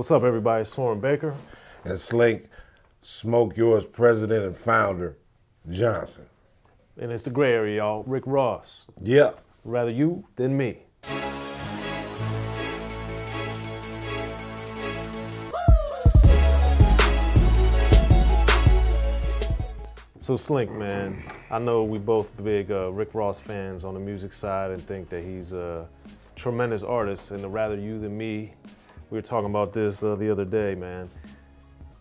What's up, everybody? Soren Baker. And Slink, smoke yours, president and founder, Johnson. And it's the gray area, y'all. Rick Ross. Yeah. Rather you than me. So Slink, man, I know we both big Rick Ross fans on the music side and think that he's a tremendous artist. And the Rather You Than Me, we were talking about this the other day, man.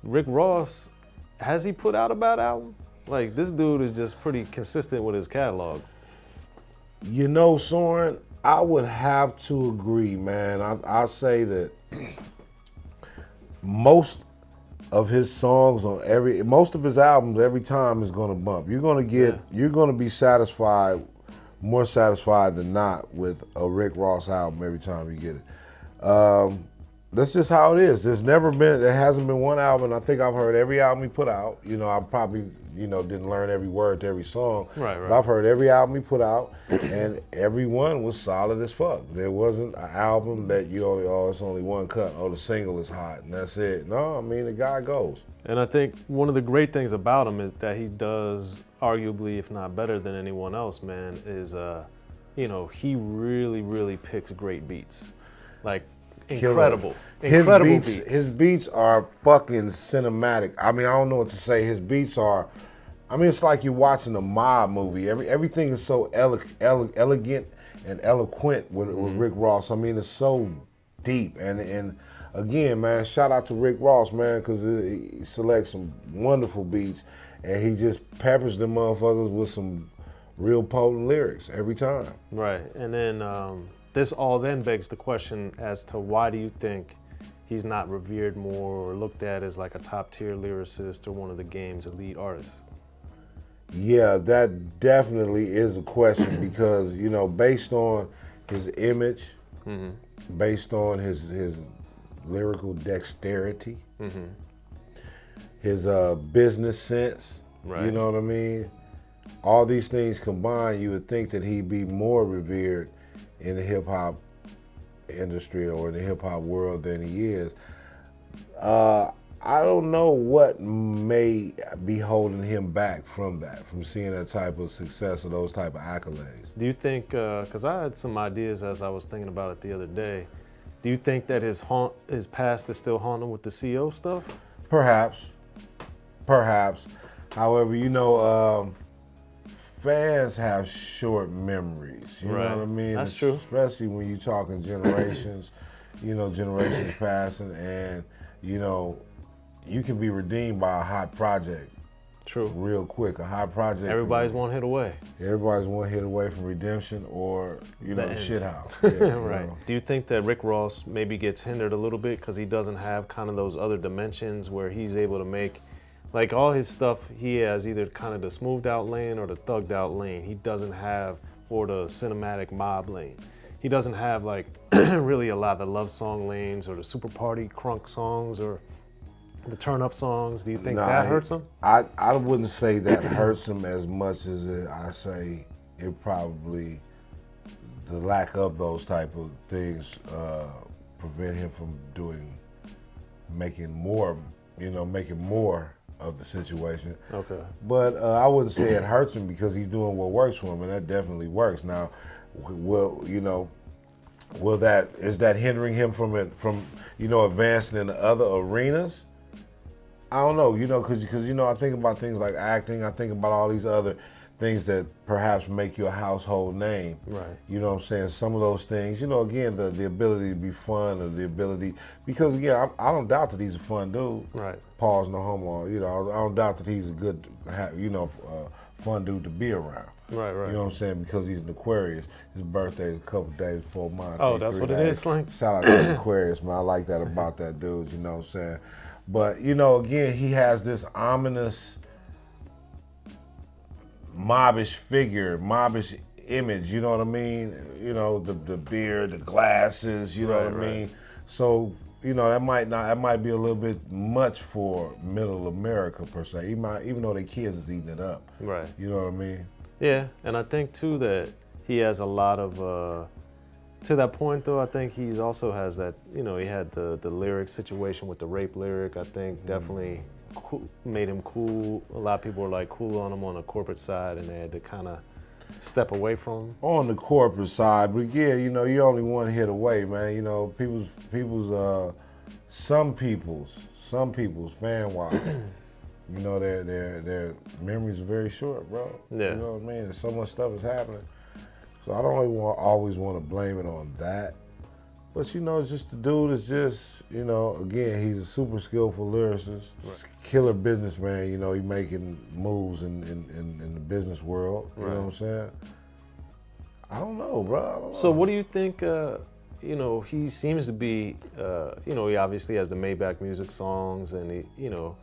Rick Ross, has he put out a bad album? Like, this dude is just pretty consistent with his catalog. You know, Soren, I would have to agree, man. I'll say that most of his songs on most of his albums every time is gonna bump. You're gonna be satisfied, more satisfied than not with a Rick Ross album every time you get it. That's just how it is. There hasn't been one album. I think I've heard every album he put out. You know, I probably, didn't learn every word to every song. Right. But I've heard every album he put out, and every one was solid as fuck. There wasn't an album that it's only one cut. Oh, the single is hot, and that's it. No, I mean, the guy goes. And I think one of the great things about him is that he does, arguably, if not better than anyone else, man, is, he really, really picks great beats. Like, incredible beats. His beats are fucking cinematic. I mean, I don't know what to say. His beats are, it's like you're watching a mob movie. Everything is so elegant and eloquent with Rick Ross. I mean, it's so deep. And again, man, shout out to Rick Ross, man, because he selects some wonderful beats, and he just peppers them motherfuckers with some real potent lyrics every time. Right, and then this all then begs the question as to why do you think he's not revered more or looked at as like a top tier lyricist or one of the game's elite artists? Yeah, that definitely is a question because, based on his image, based on his lyrical dexterity, his business sense, right. You know what I mean? All these things combined, you would think that he'd be more revered in the hip hop industry or in the hip hop world than he is. I don't know what may be holding him back from that, from seeing that type of success or those type of accolades. Do you think, because I had some ideas as I was thinking about it the other day, do you think that his past is still haunting him with the CO stuff? Perhaps. However, fans have short memories, you know what I mean? That's true. Especially when you're talking generations, generations passing, and, you can be redeemed by a hot project. True. Real quick, a hot project. Everybody's one hit away. Everybody's one hit away from redemption or, the shithouse. Yeah, right. Do you think that Rick Ross maybe gets hindered a little bit because he doesn't have kind of those other dimensions where he's able to make, like all his stuff, he has either kind of the smoothed out lane or the thugged out lane. He doesn't have, or the cinematic mob lane. He doesn't have like really a lot of the love song lanes or the super party crunk songs or the turn up songs. Do you think that hurts him? I wouldn't say that hurts him as much as I say it probably, the lack of those type of things prevent him from making more of the situation. Okay. But I wouldn't say it hurts him because he's doing what works for him, and that definitely works. Now, is that hindering him from advancing in other arenas? I don't know, because I think about things like acting. I think about all these other things that perhaps make you a household name. Right. You know what I'm saying? Some of those things, again, the ability to be fun or the ability, because again, I don't doubt that he's a fun dude. Right. Pause, no homo. I don't doubt that he's a good, fun dude to be around. Right. You know what I'm saying? Because he's an Aquarius. His birthday is a couple days before mine. Oh, that's what it is, Slink? Shout out to the Aquarius, man. I like that about that dude, you know what I'm saying? But, again, he has this ominous, mobbish figure, mobbish image, you know what I mean? The beard, the glasses, you know what I mean? So, that might be a little bit much for middle America per se. Even though their kids is eating it up. Right. You know what I mean? Yeah, and I think too that he has a lot of to that point though, I think he also has that, you know, he had the lyric situation with the rape lyric. I think definitely made him cool. A lot of people were like cool on him on the corporate side, and they had to kind of step away from him. On the corporate side, but yeah, you know, you're only one hit away, man. You know, some people's fan-wise, you know, their memories are very short, bro. Yeah. You know what I mean? And so much stuff is happening. So I don't really always want to blame it on that. But, you know, it's just the dude is just, you know, again, he's a super skillful lyricist, right. Killer businessman, you know, he making moves in the business world, you know what I'm saying? I don't know, bro. I don't know. So what do you think, you know, he seems to be, you know, he obviously has the Maybach music songs, and he, you know,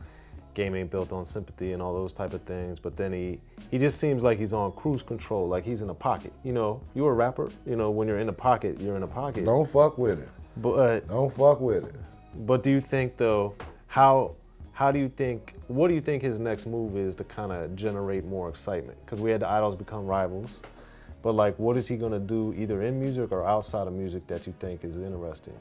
Game Ain't Built on Sympathy and all those type of things, but then he just seems like he's on cruise control, like he's in a pocket. You know, you're a rapper, you know, when you're in a pocket, you're in a pocket. Don't fuck with it. But don't fuck with it. But do you think though, what do you think his next move is to kind of generate more excitement? Because we had the Idols become rivals, but like what is he gonna do either in music or outside of music that you think is interesting?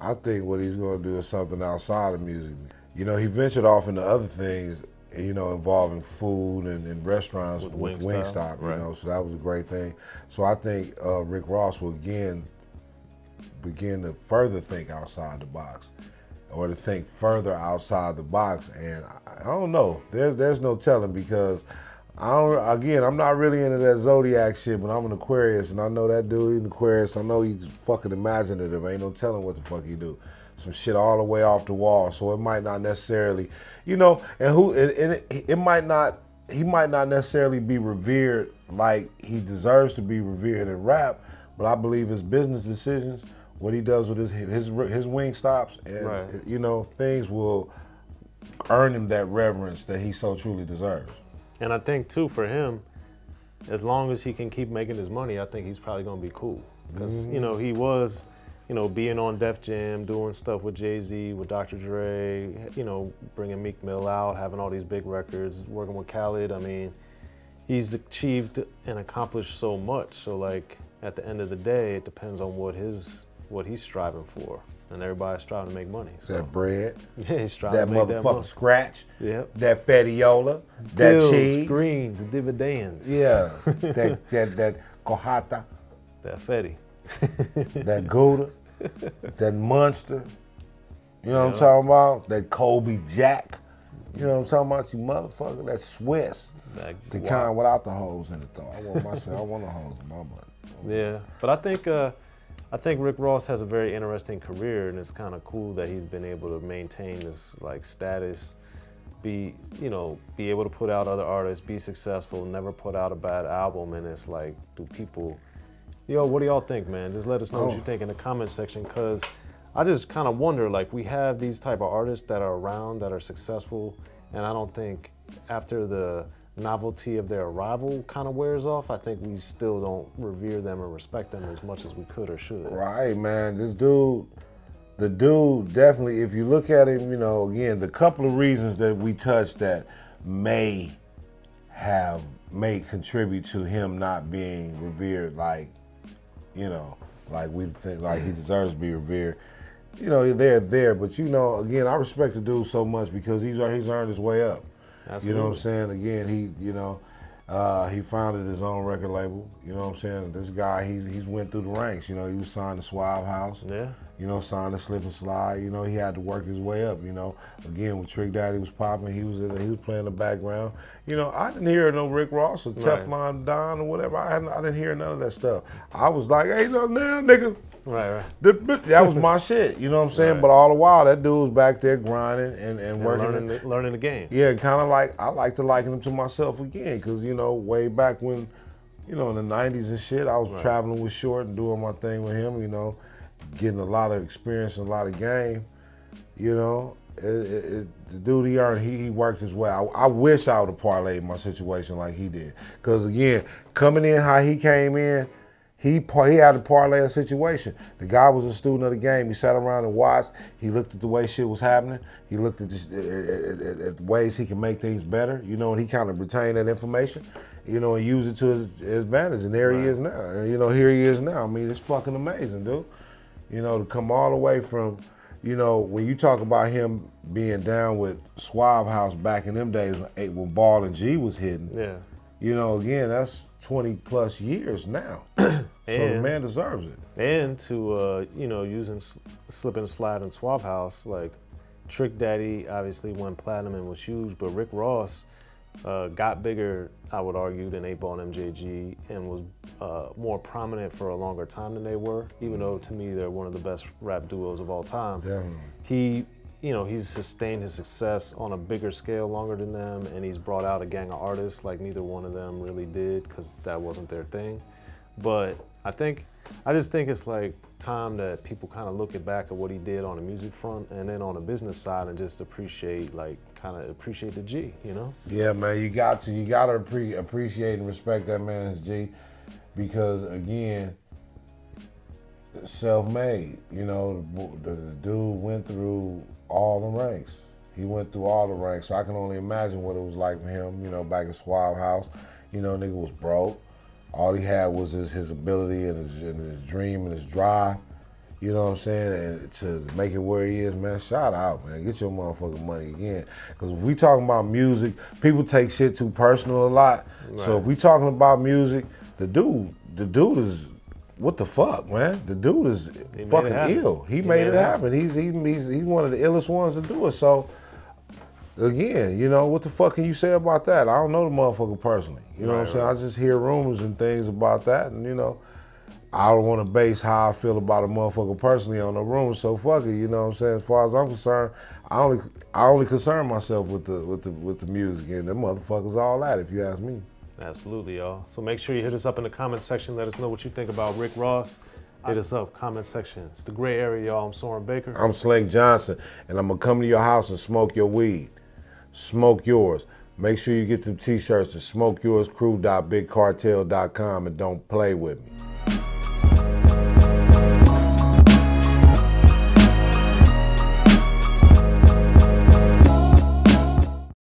I think what he's gonna do is something outside of music. You know, he ventured off into other things, you know, involving food and restaurants with Wingstop, you know, so that was a great thing. So I think Rick Ross will again begin to further think outside the box, or to think further outside the box. And I don't know, there's no telling, because I'm not really into that zodiac shit, but I'm an Aquarius, and I know that dude, he's an Aquarius. I know he's fucking imaginative. Ain't no telling what the fuck he do. Some shit all the way off the wall, so it might not necessarily, you know, he might not necessarily be revered like he deserves to be revered in rap, but I believe his business decisions, what he does with his wing stops, and you know, things will earn him that reverence that he so truly deserves. And I think too, for him, as long as he can keep making his money, I think he's probably gonna be cool, because you know, he was, you know, being on Def Jam, doing stuff with Jay-Z, with Dr. Dre, you know, bringing Meek Mill out, having all these big records, working with Khaled. I mean, he's achieved and accomplished so much. So like, at the end of the day, it depends on what he's striving for. And everybody's striving to make money. So. That bread, yeah, he's striving that to make motherfucking that scratch, that fetiola, that bills, cheese, greens, dividends. Yeah, that cojata, that fetty. That Gouda, that Munster, you know what I'm talking about? That Kobe Jack, you know what I'm talking about? You motherfucker, that Swiss, the kind without the holes in it though. I want the holes in my butt. Yeah, but I think Rick Ross has a very interesting career, and it's kind of cool that he's been able to maintain this like status, be able to put out other artists, be successful, never put out a bad album, and it's like, do people? Yo, what do y'all think, man? Just let us know what you think in the comment section, because I just kind of wonder, like, we have these type of artists that are around, that are successful, and I don't think after the novelty of their arrival kind of wears off, I think we still don't revere them or respect them as much as we could or should. Right, man. This dude, the dude definitely, if you look at him, you know, again, the couple of reasons that we touched that may contribute to him not being revered like, you know, like we think, like he deserves to be revered. You know, they're there, but you know, again, I respect the dude so much because he's earned his way up. Absolutely. You know what I'm saying? Again, he founded his own record label. You know what I'm saying? This guy, he's went through the ranks. You know, he was signed to Suave House. Yeah. You know, signed to Slip and Slide. You know, he had to work his way up. You know, again, when Trick Daddy was popping, he was playing the background. You know, I didn't hear no Rick Ross or Teflon Don or whatever. I didn't hear none of that stuff. I was like, hey, no, now, nigga. Right. That was my shit, you know what I'm saying? Right. But all the while, that dude was back there grinding and working. Learning the game. Yeah, kind of like, I like to liken him to myself again, because, you know, way back when, you know, in the 90s and shit, I was traveling with Short and doing my thing with him, you know, getting a lot of experience and a lot of game, you know. The dude he worked his way. I wish I would have parlayed my situation like he did. Because, again, coming in how he came in, he had to parlay a situation. The guy was a student of the game. He sat around and watched. He looked at the way shit was happening. He looked at ways he can make things better, you know, and he kind of retained that information. you know, and use it to his advantage. And there he is now. And, you know, here he is now. I mean, it's fucking amazing, dude. You know, to come all the way from, you know, when you talk about him being down with Suave House back in them days when Ball and G was hitting. Yeah. You know, again, that's 20 plus years now. So the man deserves it. And to, you know, using Slip and Slide and Suave House, like Trick Daddy obviously went platinum and was huge, but Rick Ross got bigger, I would argue, than 8-Ball and MJG, and was more prominent for a longer time than they were, even though to me they're one of the best rap duos of all time. Definitely. He, you know, he's sustained his success on a bigger scale longer than them, and he's brought out a gang of artists like neither one of them really did, because that wasn't their thing. But I just think it's like time that people kind of look back at what he did on the music front and then on the business side and just appreciate, like, kind of appreciate the G, you know? Yeah, man, you got to appreciate and respect that man's G, because again, self-made. You know, the dude went through all the ranks. He went through all the ranks. So I can only imagine what it was like for him, you know, back in Suave House. You know, nigga was broke. All he had was his ability and his dream and his drive. You know what I'm saying? And to make it where he is, man, shout out, man. Get your motherfucking money again. Because if we talking about music, people take shit too personal a lot. Right. So if we talking about music, the dude is, what the fuck, man? The dude is fucking ill. He made it happen. He's one of the illest ones to do it. So again, you know, what the fuck can you say about that? I don't know the motherfucker personally. You know what I'm saying? I just hear rumors and things about that, and you know, I don't want to base how I feel about a motherfucker personally on the rumors. So fuck it, you know what I'm saying? As far as I'm concerned, I only concern myself with the music, and them motherfuckers all that, if you ask me. Absolutely, y'all. So make sure you hit us up in the comment section. Let us know what you think about Rick Ross. Hit us up, comment section. It's the gray area, y'all. I'm Soren Baker. I'm Slink Johnson, and I'm gonna come to your house and smoke your weed. Smoke yours. Make sure you get them t-shirts at smokeyourscrew.bigcartel.com and don't play with me.